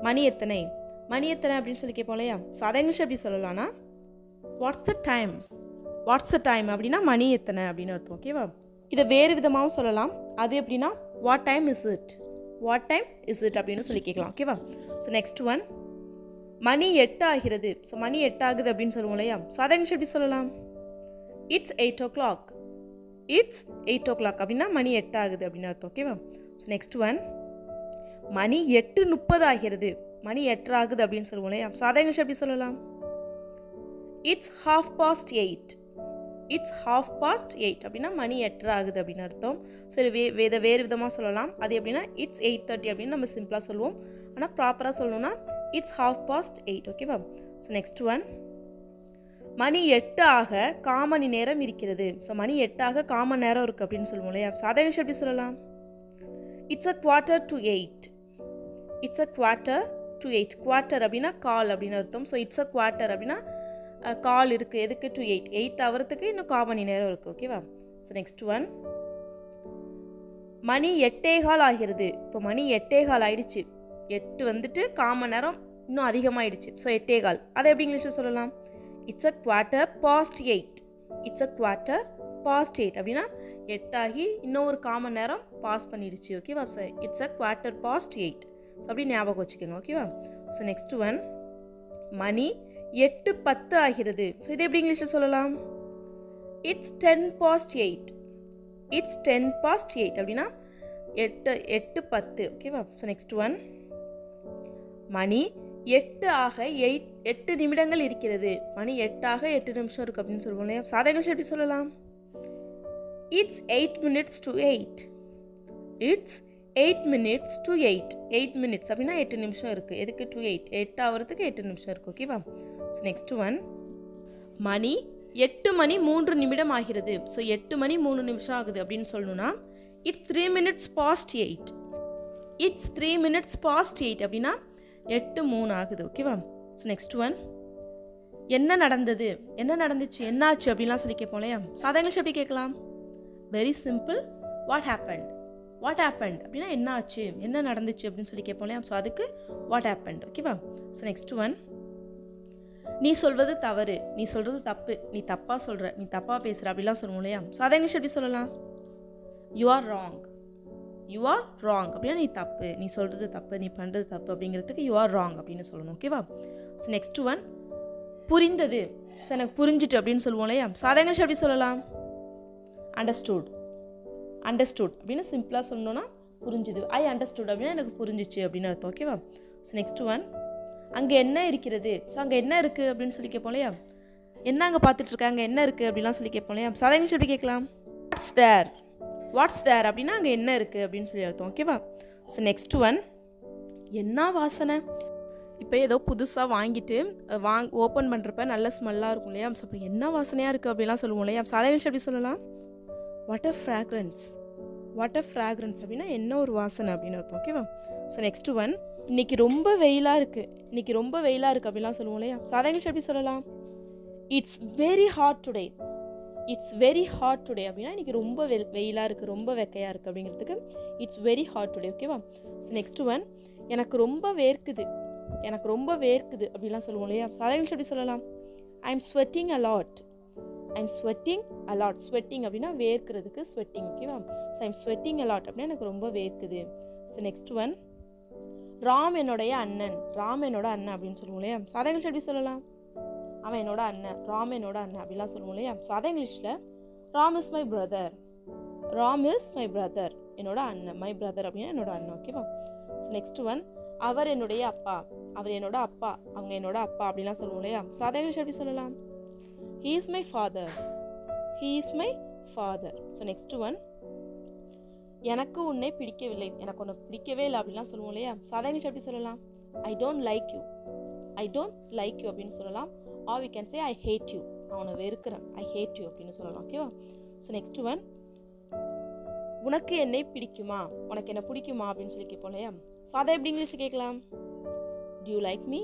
மணி எத்தனை, மணி எத்தனை அப்படின்னு சொல்லி கேட்போம் இல்லையா. ஸோ அதை இங்கிலீஷ் எப்படி சொல்லலாம்னா what's the time, what's the time அப்படின்னா மணி எத்தனை அப்படின்னு அர்த்தம். ஓகேவா. இதை வேறு விதமாகவும் சொல்லலாம். அது எப்படின்னா what time is it, what time is it அப்படின்னு சொல்லி கேட்கலாம். ஓகேவா. ஸோ நெக்ஸ்ட் ஒன், மணி 8 ஆகிறது. ஸோ மணி 8 ஆகுது அப்படின்னு சொல்லுவோம் இல்லையா. ஸோ அதை இங்கிலீஷ் எப்படி சொல்லலாம், இட்ஸ் 8 o'clock, இட்ஸ் 8 o'clock அப்படின்னா மணி 8 ஆகுது அப்படின்னு அர்த்தம். ஓகேவா. ஸோ நெக்ஸ்ட் ஒன், மணி 8:30 ஆகிறது, மணி 8 ஆகுது அப்படின்னு சொல்லுவோம் இல்லையா. ஸோ அதை இங்கிலீஷ் எப்படி சொல்லலாம், இட்ஸ் 8:30, இட்ஸ் 8:30 அப்படின்னா மணி 8 ஆகுது அப்படின்னு அர்த்தம். ஸோ இதை வேறு விதமாக சொல்லலாம். அது எப்படின்னா இட்ஸ் 8:30 அப்படின்னு நம்ம சிம்பிளாக சொல்லுவோம். ஆனால் ப்ராப்பராக சொல்லணும்னா இட்ஸ் 8:30. ஓகேவா. ஸோ நெக்ஸ்ட் ஒன், மணி 8 ஆக 1/4 மணி நேரம் இருக்கிறது. ஸோ மணி 8 ஆக 1/4 மணி நேரம் இருக்குது அப்படின்னு சொல்லுவோம் இல்லையா. ஸோ அதை எப்படி சொல்லலாம், இட்ஸ் 7:15, இட்ஸ் 7:15. குவார்ட்டர் அப்படின்னா கால் அப்படின்னு அர்த்தம். ஸோ இட்ஸ் குவார்ட்டர் அப்படின்னா கால் இருக்குது எதுக்கு, டு 8, 8 ஆகிறதுக்கு இன்னும் 1/4 மணி நேரம் இருக்குது. ஓகேவா. ஸோ நெக்ஸ்ட் ஒன், மணி 8:15 ஆகிறது. இப்போ மணி 8:15 ஆயிடுச்சு, 8 வந்துட்டு 1/4 மணி நேரம் இன்னும் அதிகமாகிடுச்சு. ஸோ 8:15 அதை எப்படி இங்கிலீஷில் சொல்லலாம், இட்ஸ் 8:15, இட்ஸ் 8:15 அப்படின்னா 8 ஆகி இன்னும் ஒரு 1/4 மணி நேரம் பாஸ் பண்ணிடுச்சு. ஓகேவா. So it's 8:15. ஸோ அப்படி ஞாபகம் வச்சுக்கோங்க. ஓகேவா. ஸோ நெக்ஸ்ட் ஒன், மணி 8:10 ஆகிறது. ஸோ இது எப்படி இங்கிலீஷில் சொல்லலாம், இட்ஸ் 10:08, இட்ஸ் 10:08 அப்படின்னா 8:10. ஓகேவா. ஸோ நெக்ஸ்ட் ஒன், மணி 8 ஆக 8 நிமிடங்கள் இருக்கிறது. மணி 8 ஆக 8 நிமிஷம் இருக்குது அப்படின்னு சொல்லுவோம் இல்லையா. ஸோ அதை இங்கிலீஷ் எப்படி சொல்லலாம், it's 8 minutes to 8, it's 8 minutes to 8, 8 minutes அப்படின்னா 8 நிமிஷம் இருக்குது எதுக்கு, டு 8, 8 ஆகிறதுக்கு 8 நிமிஷம் இருக்குது. ஓகேவா. ஸோ நெக்ஸ்ட் ஒன், மணி 8:03 ஆகிறது. ஸோ 8:03 ஆகுது அப்படின்னு சொல்லணும்னா it's 3 minutes past 8, it's 3 minutes past 8 அப்படின்னா 8:03 ஆகுது. ஓகேவா. ஸோ நெக்ஸ்ட் ஒன், என்ன நடந்தது, என்ன நடந்துச்சு, என்னாச்சு அப்படின்லாம் சொல்லி கேட்போம் இல்லையா. ஸோ அதை இங்கிலீஷ் எப்படி கேட்கலாம், very simple, what happened, what happened அப்படின்னா என்ன ஆச்சு, என்ன நடந்துச்சு அப்படின்னு சொல்லி கேட்போம் இல்லையா. ஸோ அதுக்கு வாட் ஹேப்பண்ட். ஓகேவா. ஸோ நெக்ஸ்ட் ஒன், நீ சொல்வது தவறு, நீ சொல்கிறது தப்பு, நீ தப்பாக சொல்கிற, நீ தப்பாக பேசுகிற அப்படிலாம் சொல்லுவோம் இல்லையா. ஸோ அதை இங்கிலீஷ் எப்படி சொல்லலாம், you are wrong, you are wrong அப்படின்னா நீ தப்பு, நீ சொல்கிறது தப்பு, நீ பண்ணுறது தப்பு அப்படிங்கிறதுக்கு யூ ஆர் ராங் அப்படின்னு சொல்லணும். ஓகேவா. ஸோ நெக்ஸ்ட் ஒன், புரிந்தது. ஸோ எனக்கு புரிஞ்சிட்டு அப்படின்னு சொல்லுவோம் இல்லையா. ஸோ அதை இங்கிலீஷ் எப்படி சொல்லலாம், அண்டர்ஸ்டூட், அண்டர்ஸ்டூட் அப்படின்னு சிம்பிளாக சொல்லணும்னா புரிஞ்சுது, ஐ அண்டர்ஸ்டூட் அப்படின்னா எனக்கு புரிஞ்சிச்சு அப்படின்னு அர்த்தம். ஓகேவா. ஸோ நெக்ஸ்ட் ஒன், அங்கே என்ன இருக்கிறது. ஸோ அங்கே என்ன இருக்குது அப்படின்னு சொல்லி கேட்போம் இல்லையா. என்ன அங்கே பார்த்துட்டு இருக்காங்க, என்ன இருக்குது அப்படிலாம் சொல்லி கேட்போம் இல்லையா. ஸோ அதை இங்கிலீஷ் எப்படி கேட்கலாம், வாட்ஸ் தேர், வாட்ஸ் தேர் அப்படின்னா அங்கே என்ன இருக்குது அப்படின்னு சொல்லி அர்த்தம். ஓகேவா. ஸோ நெக்ஸ்ட் ஒன், என்ன வாசனை. இப்போ ஏதோ புதுசாக வாங்கிட்டு ஓப்பன் பண்ணுறப்ப நல்ல ஸ்மெல்லாக இருக்கும் இல்லையா. ஸோ அப்போ என்ன வாசனையாக இருக்குது அப்படிலாம் சொல்லுவோம் இல்லையா. ஸோ அதை இங்கிலீஷ் எப்படி சொல்லலாம், what a fragrance, what a fragrance அப்படின்னா என்ன ஒரு வாசனை அப்படின்னு அர்த்தம். ஓகேவா. ஸோ நெக்ஸ்ட் ஒன், இன்னைக்கு ரொம்ப வெயிலாக இருக்குது, இன்னைக்கு ரொம்ப வெயிலாக இருக்குது அப்படிலாம் சொல்லுவோம் இல்லையா. ஸோ அதை இங்கிலீஷ் எப்படி சொல்லலாம், it's very hot today, it's very hot today அப்படின்னா இன்னைக்கு ரொம்ப வெயிலாக இருக்குது, ரொம்ப வெக்கையாக இருக்குது அப்படிங்கிறதுக்கு இட்ஸ் வெரி ஹாட் டுடே. ஓகேவா. ஸோ நெக்ஸ்ட் ஒன், எனக்கு ரொம்ப வேர்க்குது, எனக்கு ரொம்ப வேர்க்குது அப்படிலாம் சொல்லுவோம் இல்லையா. ஸோ அதை இங்கிலீஷ் எப்படி சொல்லலாம், I am sweating a lot, I am sweating a lot. Sweating அப்படின்னா வேர்க்கிறதுக்கு ஸ்வெட்டிங். ஓகேவா. So I am sweating a lot அப்படின்னா எனக்கு ரொம்ப வேர்க்குது. ஸோ நெக்ஸ்ட் ஒன், ராம் என்னுடைய அண்ணன், ராம் என்னோட அண்ணன் அப்படின்னு சொல்லுவோம் இல்லையா. ஸோ அதை இங்கிலீஷ் எப்படி சொல்லலாம், அவன் என்னோட அண்ணன், ராம் என்னோட அண்ணன் அப்படிலாம் சொல்லுவோம் இல்லையா. ஸோ அதை இங்கிலீஷில் Ram is my brother, Ram is my brother என்னோட அண்ணன், மை பிரதர் அப்படின்னா என்னோட அண்ணன். ஓகேவா. ஸோ நெக்ஸ்ட் ஒன், அவர் என்னுடைய அப்பா, அவர் என்னோட அப்பா, அவங்க என்னோட அப்பா அப்படிலாம் சொல்லுவோம் இல்லையா. ஸோ அதை இங்கிலீஷ் எப்படி சொல்லலாம், he is my father, he is my father. So next one, எனக்கு உன்னை பிடிக்கவில்லை, எனக்கு உன்னை பிடிக்கவே இல்லை அப்படிலாம் சொல்லுவோம் இல்லையா. ஸோ அதை இங்கிலீஷ் எப்படி சொல்லலாம், I don't like you, I don't like you அப்படின்னு சொல்லலாம். Or we can say I hate you, நான் உன்னை வெறுக்கிறேன், ஐ ஹேட் யூ அப்படின்னு சொல்லலாம். ஓகேவா. ஸோ நெக்ஸ்ட் ஒன், உனக்கு என்னை பிடிக்குமா, உனக்கு என்ன பிடிக்குமா அப்படின்னு சொல்லி கேட்போம் இல்லையா. ஸோ அதை எப்படி இங்கிலீஷ் கேட்கலாம், do you like me,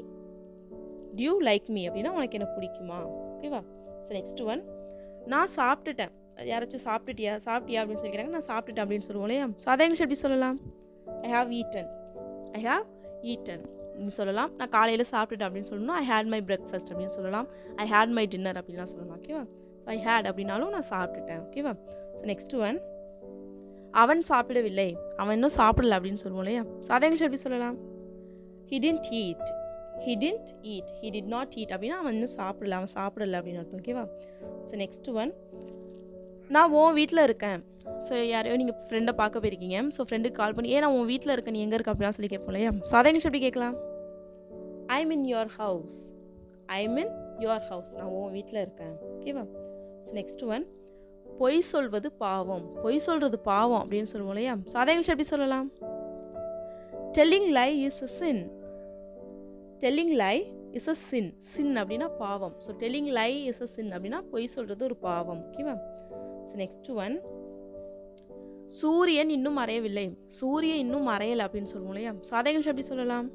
do you like me அப்படின்னா உனக்கு என்ன பிடிக்குமா. ஓகேவா. ஸோ நெக்ஸ்ட் ஒன், நான் சாப்பிட்டுட்டேன், யாராச்சும் சாப்பிட்டியா அப்படின்னு சொல்லிக்கிறாங்க, நான் சாப்பிட்டுட்டேன் அப்படின்னு சொல்லுவோம் இல்லையா. ஸோ அதை இங்கிலீஷ் எப்படி சொல்லலாம், I have eaten, I have eaten, சொல்லலாம். நான் காலையில் சாப்பிட்டுட்டேன் அப்படின்னு சொல்லணும். ஐ ஹேட் மை பிரேக்ஃபாஸ்ட் அப்படின்னு சொல்லலாம். ஐ ஹேட் மை டின்னர் அப்படின்லாம் சொல்லலாம். ஓகேவா? ஸோ ஐ ஹேட் அப்படின்னாலும் நான் சாப்பிட்டுட்டேன். ஓகேவா? ஸோ நெக்ஸ்ட் ஒன், அவன் சாப்பிடவில்லை, அவன் இன்னும் சாப்பிடல அப்படின்னு சொல்லுவோம் இல்லையா? ஸோ அதை இங்கிலீஷ் எப்படி சொல்லலாம்? he didn't eat, he didn't eat, he did not eat அப்படின்னா அவன் இன்னும் சாப்பிடல, அவன் சாப்பிடல அப்படின்னு அர்த்தம். ஓகேவா? ஸோ நெக்ஸ்ட் ஒன், நான் உன் வீட்டில் இருக்கேன். ஸோ யாரையோ நீங்கள் ஃப்ரெண்டை பார்க்க போயிருக்கீங்க. ஸோ ஃப்ரெண்டுக்கு கால் பண்ணி நான் உன் வீட்டில் இருக்கேன், நீ எங்கே இருக்க அப்படிலாம் சொல்லி கேட்போம் இல்லையா? ஸோ அதை இங்கிலீஷ் எப்படி கேட்கலாம்? I'm in your house, I'm in your house, நான் உன் வீட்டில் இருக்கேன். ஓகேவா? ஸோ நெக்ஸ்ட் ஒன், பொய் சொல்வது பாவம், பொய் சொல்கிறது பாவம் அப்படின்னு சொல்லுவோம் இல்லையா? ஸோ அதை இங்கிலீஷ் எப்படி சொல்லலாம்? Telling lie is a sin, telling lie is a sin, sin அப்படின்னா பாவம். So telling lie is a sin அப்படின்னா பொய் சொல்கிறது ஒரு பாவம். ஓகேவா? ஸோ நெக்ஸ்ட் ஒன், சூரியன் இன்னும் மறையவில்லை, சூரியன் இன்னும் மறையலை அப்படின்னு சொல்லுவோம் இல்லையா? ஸோ அதை இங்கிலீஷ் எப்படி சொல்லலாம்?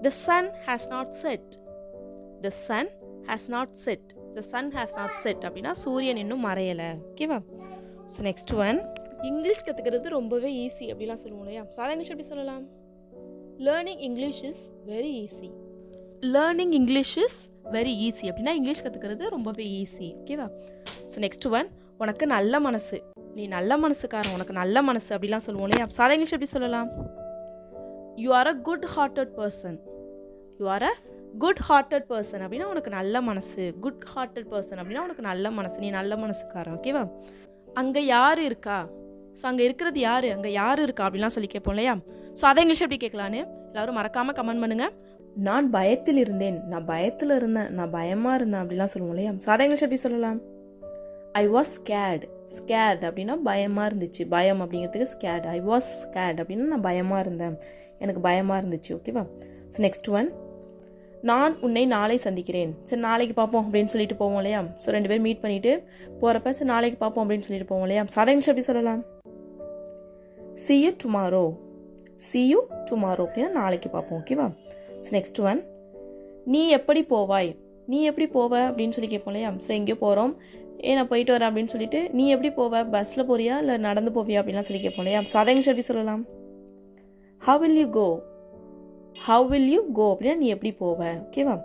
The sun has not set, the sun has not set, the sun has not set அப்படின்னா சூரியன் இன்னும் மறையலை. ஓகேவா? ஸோ நெக்ஸ்ட் ஒன், இங்கிலீஷ் கற்றுக்கிறது ரொம்பவே ஈஸி அப்படிலாம் சொல்லுவோம் இல்லையா? ஸோ அதை இங்கிலீஷ் எப்படி சொல்லலாம்? Learning English is very easy, learning English is very easy அப்படின்னா இங்கிலீஷ் கற்றுக்கிறது ரொம்பவே ஈஸி. ஓகேவா? ஸோ நெக்ஸ்ட் ஒன், உனக்கு நல்ல மனசு, நீ நல்ல மனசுக்காரன், உனக்கு நல்ல மனசு அப்படிலாம் சொல்லுவோம் இல்லையா? ஸோ அதை இங்கிலீஷ் எப்படி சொல்லலாம்? You are a good hearted person, you are a good hearted person அப்படின்னா உனக்கு நல்ல மனசு, குட் ஹார்ட்டட் பர்சன் அப்படின்னா உனக்கு நல்ல மனசு, நீ நல்ல மனசுக்காரன். ஓகேவா? அங்கே யார் இருக்கா, ஸோ அங்கே இருக்கிறது யார், அங்கே யார் இருக்கா அப்படிலாம் சொல்லி கேட்போம் இல்லையா? ஸோ அதை இங்கிலீஷ் எப்படி கேட்கலான்னு எல்லாரும் மறக்காமல் கமெண்ட் பண்ணுங்கள். நான் பயத்தில் இருந்தேன், நான் பயத்தில் இருந்தேன், நான் பயமாக இருந்தேன் அப்படிலாம் சொல்லுவோம் இல்லையா? ஸோ அதை இங்கிலீஷ் எப்படி சொல்லலாம்? ஐ வாஸ் ஸ்கேர்ட், ஸ்கேர்ட் அப்படின்னா பயமாக இருந்துச்சு, பயம் அப்படிங்கிறதுக்கு ஸ்கேர்ட். ஐ வாஸ் ஸ்கேர்ட் அப்படின்னா நான் பயமாக இருந்தேன், எனக்கு பயமாக இருந்துச்சு. ஓகேவா? ஸோ நெக்ஸ்ட் ஒன், நான் உன்னை நாளை சந்திக்கிறேன், சரி நாளைக்கு பார்ப்போம் அப்படின்னு சொல்லிட்டு போவோம் இல்லையா? ஸோ ரெண்டு பேரும் மீட் பண்ணிட்டு போகிறப்ப சரி நாளைக்கு பார்ப்போம் அப்படின்னு சொல்லிட்டு போவோம் இல்லையா? ஸோ அதை எப்படி சொல்லலாம்? see you tomorrow, see you tomorrow அப்படின்னா நாளைக்கு பார்ப்போம். ஓகேவா? ஸோ நெக்ஸ்ட் ஒன், நீ எப்படி போவாய், நீ எப்படி போவ அப்படின்னு சொல்லி கேட்போம் இல்லையா? ஸோ எங்கேயோ போகிறோம், நான் போயிட்டு வரேன் அப்படின்னு சொல்லிட்டு நீ எப்படி போவ, பஸ்ஸில் போறியா இல்லை நடந்து போவியா அப்படின்லாம் சொல்லி கேட்போம் இல்லையா? ஸோ அதை எப்படி சொல்லலாம்? how will you go, how will you go அப்படின்னா நீ எப்படி போவ. ஓகேவா?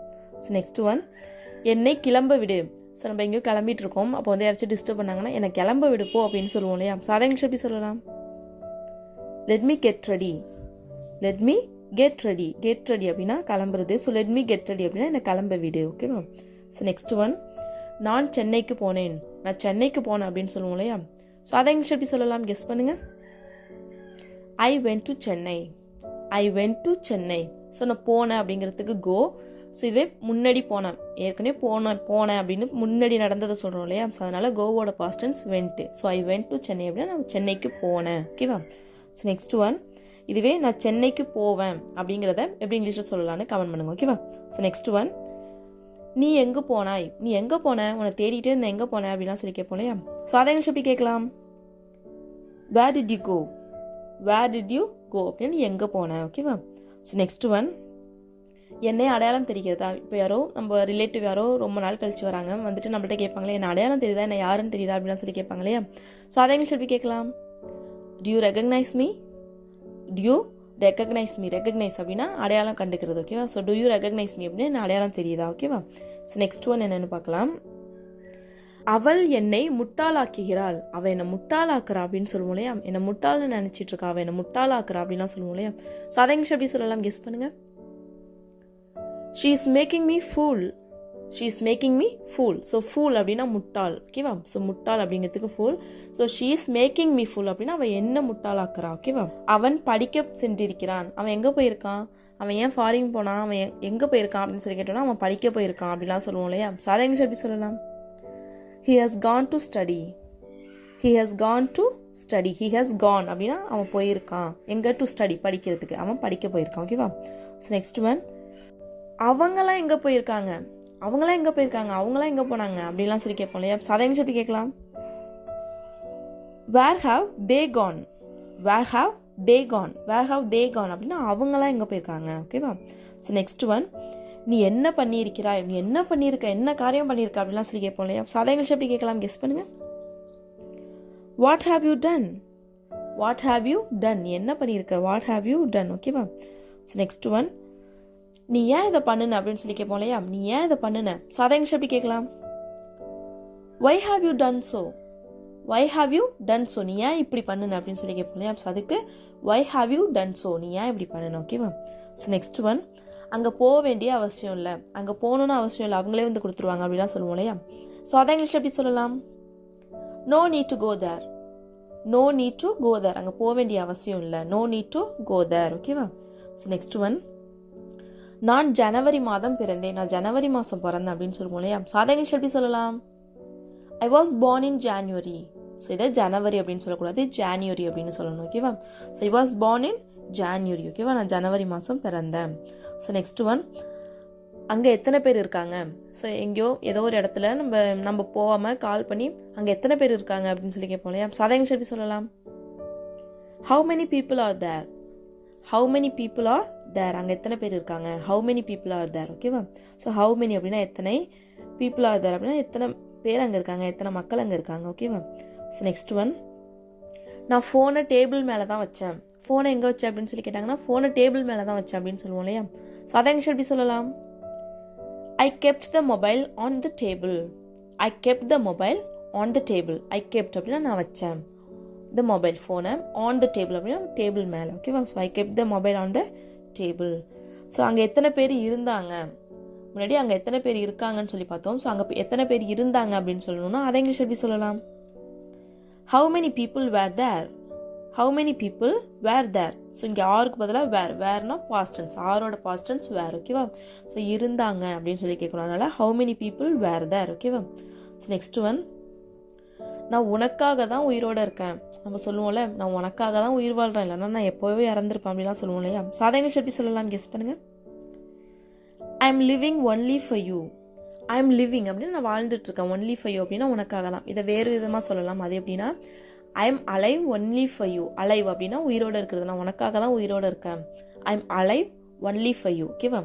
ஸோ நெக்ஸ்ட் ஒன், என்னை கிளம்ப விடு, ஸோ நம்ம எங்கேயோ கிளம்பிட்டு இருக்கோம், அப்போ வந்து யாராச்சும் டிஸ்டர்ப் பண்ணாங்கன்னா என்னை கிளம்ப விடு போ அப்படின்னு சொல்லுவோம் இல்லையா? ஸோ அதை எப்படி சொல்லலாம்? let me get ready, let me get ready, get ready அப்படின்னா கிளம்புறது. So let me get ready அப்படின்னா என்னை கிளம்ப விடு. ஓகேவா? ஸோ நெக்ஸ்ட் ஒன், நான் சென்னைக்கு போனேன், நான் சென்னைக்கு போனேன் அப்படின்னு சொல்லுவோம் இல்லையா? ஸோ அதை இங்கிலீஷ் எப்படி சொல்லலாம்? கெஸ் பண்ணுங்க. ஐ went to Chennai, I went to Chennai. So நான் போனேன் அப்படிங்கிறதுக்கு கோ. ஸோ இதே முன்னாடி போனேன், ஏற்கனவே போனேன் அப்படின்னு முன்னாடி நடந்ததை சொல்கிறோம் இல்லையா? ஸோ அதனால் கோவோட past tense went. So I went to Chennai அப்படின்னா நான் சென்னைக்கு போனேன். ஓகேவா? ஸோ நெக்ஸ்ட் ஒன், இதுவே நான் சென்னைக்கு போவேன் அப்படிங்கிறத எப்படி இங்கிலீஷில் சொல்லலான்னு கமெண்ட் பண்ணுங்க. ஓகேவா? ஸோ நெக்ஸ்ட் ஒன், நீ எங்கே போனாய், நீ எங்கே போன, உன்னை தேடிட்டு இருந்த எங்கே போனேன் அப்படிலாம் சொல்லி கேட்போம் இல்லையா? ஸோ அதை இங்கிலீஷ் எப்படி கேட்கலாம்? Where did you go, where did you go அப்படின்னு நீ எங்கே போன. ஓகேவா? ஸோ நெக்ஸ்ட் ஒன், என்னை அடையாளம் தெரிகிறதா, இப்போ யாரோ நம்ம ரிலேட்டிவ் யாரோ ரொம்ப நாள் கழிச்சு வராங்க, வந்துட்டு நம்மள்ட்ட கேட்பாங்களே என்ன அடையாளம் தெரியுதா, என்ன யாருன்னு தெரியுதா அப்படிலாம் சொல்லி கேட்பாங்க இல்லையா? ஸோ அதை இங்கிலீஷ் எப்படி கேட்கலாம்? do you recognize me, do you recognize me, recognize அப்படின்னா அடையாளம் கண்டுக்கிறது. ஓகேவா? So do you recognize me அப்படின்னு என்ன அடையாளம் தெரியுதா. ஓகேவா? ஸோ நெக்ஸ்ட் ஒன் என்னென்னு பார்க்கலாம். அவள் என்னை முட்டாளாக்குகிறாள், அவள் என்னை முட்டாளாக்குறா அப்படின்னு சொல்லுவோம் இல்லையா? என்னை முட்டாள்னு நினச்சிட்டு இருக்கா, அவள் என்னை முட்டாளாக்குறா அப்படின்லாம் சொல்லுவோம் இல்லையா? ஸோ அதை இங்கிலீஷ் எப்படி சொல்லலாம்? கெஸ் பண்ணுங்க. she is making me fool, she is making me fool. So fool அப்படின்னா முட்டாள். ஓகேவா? ஸோ முட்டாள் அப்படிங்கிறதுக்கு fool. So she is making me fool அப்படின்னா அவன் என்ன முட்டாளாக்குறா. ஓகேவா? அவன் படிக்க சென்றிருக்கிறான், அவன் எங்கே போயிருக்கான், அவன் ஏன் ஃபாரின் போனான், அவன் எங்கே போயிருக்கான் அப்படின்னு சொல்லி கேட்டோன்னா அவன் படிக்க போயிருக்கான் அப்படிலாம் சொல்லுவோம் இல்லையா? ஸோ அதை இங்கிலீஷ் எப்படி சொல்லலாம்? he has gone to study, he has gone to study, he has gone அப்படின்னா அவன் போயிருக்கான், எங்கே டு ஸ்டடி படிக்கிறதுக்கு, அவன் படிக்க போயிருக்கான். ஓகேவா? ஸோ நெக்ஸ்ட் ஒன், அவங்களாம் எங்கே போயிருக்காங்க, அவங்களாம் எங்கே போயிருக்காங்க, அவங்களாம் எங்கே போனாங்க அப்படிலாம் சொல்லி கேட்போம் இல்லையா? ஸோ அதை இங்கிலீஷ் எப்படி கேட்கலாம்? Where have they gone, where have they gone, where have they gone அப்படின்னா அவங்களாம் எங்கே போயிருக்காங்க. ஓகேவா? ஸோ நெக்ஸ்ட் ஒன், நீ என்ன பண்ணியிருக்கிறாய், நீ என்ன பண்ணியிருக்க, என்ன காரியம் பண்ணியிருக்க அப்படிலாம் சொல்லி கேட்போம் இல்லையா? ஸோ அதை இங்கிலீஷ் எப்படி கேட்கலாம்? கெஸ் பண்ணுங்க. What have you done, what have you done, நீ என்ன பண்ணியிருக்க, வாட் ஹாவ் யூ டன். ஓகேவா? ஸோ நெக்ஸ்ட் ஒன், நீ ஏன் இதை பண்ணுன அப்படின்னு சொல்லி கேட்போம் இல்லையா, நீ ஏன் இதை பண்ணுன. ஸோ அதை இங்கிலீஷ் எப்படி கேட்கலாம், why have you done so, why have you done so, நீ ஏன் இப்படி பண்ணுன அப்படின்னு சொல்லி கேட்போம் இல்லையா. ஸோ அதுக்கு why have you done so, நீ ஏன் இப்படி பண்ணுன. ஓகேவா. ஸோ நெக்ஸ்ட் ஒன், அங்கே போக வேண்டிய அவசியம் இல்லை, அங்கே போகணுன்னு அவசியம் இல்லை, அவங்களே வந்து கொடுத்துருவாங்க அப்படிலாம் சொல்லுவோம் இல்லையா. ஸோ அதை இங்கிலீஷ் எப்படி சொல்லலாம், no need to go there, no need to go there, அங்கே போக வேண்டிய அவசியம் இல்லை, no need to go there. ஓகேவா. ஸோ நெக்ஸ்ட் ஒன், நான் ஜனவரி மாதம் பிறந்தேன், நான் ஜனவரி மாதம் பிறந்தேன் அப்படின்னு சொல்லுவோம் இல்லையா. ஸோ அதை இங்கிலீஷ் எப்படி சொல்லலாம், I was born in January. So இதை ஜனவரி அப்படின்னு சொல்லக்கூடாது, ஜான்வரி அப்படின்னு சொல்லணும். ஓகேவா. So I was born in January. ஓகேவா, நான் ஜனவரி மாதம் பிறந்தேன். ஸோ நெக்ஸ்ட் ஒன், அங்கே எத்தனை பேர் இருக்காங்க. ஸோ எங்கேயோ ஏதோ ஒரு இடத்துல நம்ம போகாமல் கால் பண்ணி அங்கே எத்தனை பேர் இருக்காங்க அப்படின்னு சொல்லி கேட்போம் இல்லையா. ஸோ அதை இங்கிலீஷ் எப்படி சொல்லலாம், how many people are there, how many people are there, அங்கே எத்தனை பேர் இருக்காங்க, how many people are there. ஓகேவா. ஸோ how many அப்படின்னா எத்தனை, people are there அப்படின்னா எத்தனை பேர் அங்கே இருக்காங்க, எத்தனை மக்கள் அங்கே இருக்காங்க. ஓகேவா. ஸோ நெக்ஸ்ட் ஒன், நான் ஃபோனை டேபிள் மேலே தான் வச்சேன், ஃபோனை எங்கே வச்சேன் அப்படின்னு சொல்லி கேட்டாங்கன்னா ஃபோனை டேபிள் மேலே தான் வச்சேன் அப்படின்னு சொல்லுவோம் இல்லையா. ஸோ அதை இங்கிலீஷ் எப்படி சொல்லலாம், ஐ kept the mobile on the table, I kept the mobile on the table, I kept அப்படின்னா நான் வச்சேன், த மொபைல் ஃபோனை ஆன் த டேபிள் அப்படின்னா டேபிள் மேலே. ஓகேவா. So I kept the mobile on the table. So அங்கே எத்தனை பேர் இருந்தாங்க, முன்னாடி அங்கே எத்தனை பேர் இருக்காங்கன்னு சொல்லி பார்த்தோம். ஸோ அங்கே எத்தனை பேர் இருந்தாங்க அப்படின்னு சொல்லணும்னா அதை இங்கிலீஷ் எப்படி சொல்லலாம், how many people were there, how many people were there. So இங்கே ஆருக்கு பதிலாக வேர்னா பாஸ்ட் டென்ஸ், ஆரோட பாஸ்ட் டென்ஸ் வேர். ஓகேவா. ஸோ இருந்தாங்க அப்படின்னு சொல்லி கேட்குறோம், அதனால how many people were there. ஓகேவா. ஸோ நெக்ஸ்ட் ஒன், நான் உனக்காக தான் உயிரோடு இருக்கேன், நம்ம சொல்லுவோம்ல நான் உனக்காக தான் உயிர் வாழ்கிறேன், இல்லைன்னா நான் எப்போவே இறந்துருப்பேன் அப்படிலாம் சொல்லுவோம் இல்லையா. ஸோ அதை இங்கிலீஷ் எப்படி சொல்லலாம்னு கெஸ் பண்ணுங்கள், I am living only for you, I am living அப்படின்னு நான் வாழ்ந்துட்டு இருக்கேன், ஒன்லி ஃபார் யூ அப்படின்னா உனக்காக தான். இதை வேறு விதமாக சொல்லலாம், அது எப்படின்னா I am alive only for you, alive அப்படின்னா உயிரோடு இருக்கிறது, நான் உனக்காக தான் உயிரோடு இருக்கேன், I am alive only for you. ஓகேவா.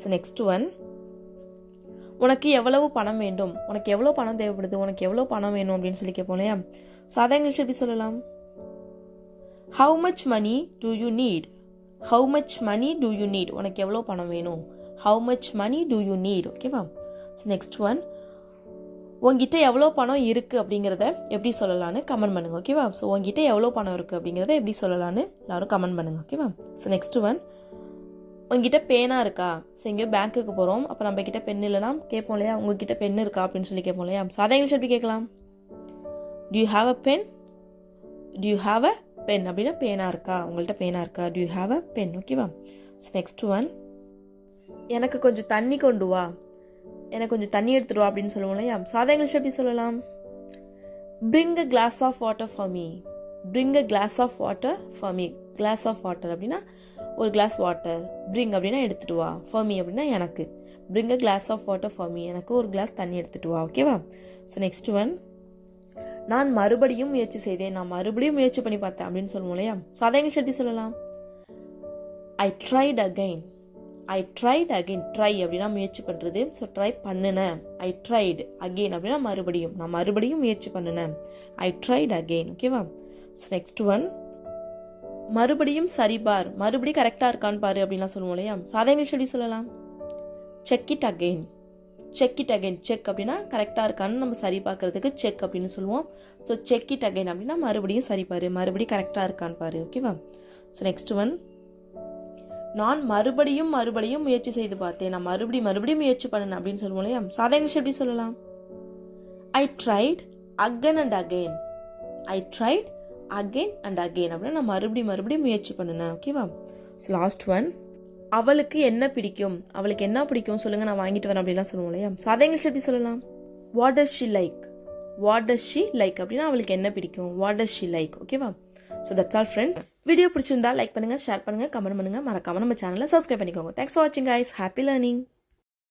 ஸோ நெக்ஸ்ட் ஒன், உனக்கு எவ்வளவு பணம் வேண்டும், உனக்கு எவ்வளோ பணம் தேவைப்படுது, உனக்கு எவ்வளோ பணம் வேணும் அப்படின்னு சொல்லி கேட்போம் இல்லையா. ஸோ அதை இங்கிலீஷ் எப்படி சொல்லலாம், how much money do you need, how much money do you need, உனக்கு எவ்வளோ பணம் வேணும், how much money do you need. ஓகேவா. ஸோ நெக்ஸ்ட் ஒன், உங்ககிட்ட எவ்வளோ பணம் இருக்குது அப்படிங்கிறத எப்படி சொல்லலான்னு கமெண்ட் பண்ணுங்கள். ஓகேவா. ஸோ உங்ககிட்ட எவ்வளோ பணம் இருக்குது அப்படிங்கிறத எப்படி சொல்லலான்னு எல்லாரும் கமெண்ட் பண்ணுங்கள். ஓகேவா. ஸோ நெக்ஸ்ட் ஒன், உங்ககிட்ட பேனா இருக்கா. ஸோ எங்கேயோ பேங்க்குக்கு போகிறோம், அப்போ நம்ம கிட்ட பென் இல்லைனா கேட்போம் இல்லையா, உங்ககிட்ட பென் இருக்கா அப்படின்னு சொல்லி கேட்போம் இல்லையா. ஸோ அதை இங்கிலீஷ் எப்படி கேட்கலாம், do you have a pen, do you have a pen அப்படின்னா பேனா இருக்கா, உங்கள்கிட்ட பேனா இருக்கா, do you have a pen. ஓகேவா. ஸோ நெக்ஸ்ட் ஒன், எனக்கு கொஞ்சம் தண்ணி கொண்டு வா, எனக்கு கொஞ்சம் தண்ணி எடுத்துட்டு வா அப்படின்னு சொல்லுவோம் இல்லையா. ஸோ அதை இங்கிலீஷ் எப்படி சொல்லலாம், bring a glass of water for me, bring a glass of water for me, glass of water அப்படின்னா ஒரு கிளாஸ் வாட்டர், bring அப்படின்னா எடுத்துட்டு வா, for me அப்படின்னா எனக்கு, bring a glass of water for me, எனக்கு ஒரு கிளாஸ் தண்ணி எடுத்துட்டு வா. ஓகேவா. ஸோ நெக்ஸ்ட் ஒன், நான் மறுபடியும் முயற்சி செய்தேன், நான் மறுபடியும் முயற்சி பண்ணி பார்த்தேன் அப்படின்னு சொல்லுவோம் இல்லையா. ஸோ அதை இங்கிலீஷ் எப்படி சொல்லலாம், I tried again, I tried again, try அப்படின்னா முயற்சி பண்ணுறது, ஸோ ட்ரை பண்ணினேன், ஐ ட்ரைடு அகெயின் அப்படின்னா மறுபடியும், நான் மறுபடியும் முயற்சி பண்ணினேன், ஐ ட்ரைட் அகெயின். ஓகேவா. ஸோ நெக்ஸ்ட் ஒன், மறுபடியும் சரிபார், மறுபடியும் கரெக்டாக இருக்கான்னு பாரு அப்படின்லாம் சொல்லுவோம் இல்லையா. ஸோ அதை இங்கிலீஷ் எப்படி சொல்லலாம், check it again, check it again, check அப்படின்னா கரெக்டாக இருக்கான்னு நம்ம சரி பார்க்கறதுக்கு செக் அப்படின்னு சொல்லுவோம். ஸோ செக் இட் அகெயின் அப்படின்னா மறுபடியும் சரி பாரு, மறுபடியும் கரெக்டாக இருக்கான்னு பாரு. ஓகேவா. ஸோ நெக்ஸ்ட் ஒன், நான் மறுபடியும் முயற்சி செய்து பார்த்தேன், நான் மறுபடியும் முயற்சி பண்ணேன் அப்படின்னு சொல்லுவோம் இல்லையா. ஸோ அதை இங்கிலீஷ் எப்படி சொல்லலாம், I tried again and again, I tried again and again அப்படின்னா நான் மறுபடியும் முயற்சி பண்ணினேன். ஓகேவா. ஸோ லாஸ்ட் ஒன், அவளுக்கு என்ன பிடிக்கும், அவளுக்கு என்ன பிடிக்கும் சொல்லுங்க, நான் வாங்கிட்டு வரேன் அப்படின்லாம் சொல்லுவோம் இல்லையா. ஸோ அதை இங்கிலீஷ் எப்படி சொல்லலாம், what does she like, what does she like அப்படின்னா அவளுக்கு என்ன பிடிக்கும், வாட் டஸ் ஷி லைக். ஓகேவா. So that's all friend. Video பிடிச்சிருந்தா லைக் பண்ணுங்க, ஷேர் பண்ணுங்க, கமெண்ட் பண்ணுங்க, மறக்காம நம்ம சேனலை சப்ஸ்கிரைப் பண்ணிக்கோங்க. தேங்க்ஸ் ஃபார் வாட்சிங் கைஸ். Happy learning.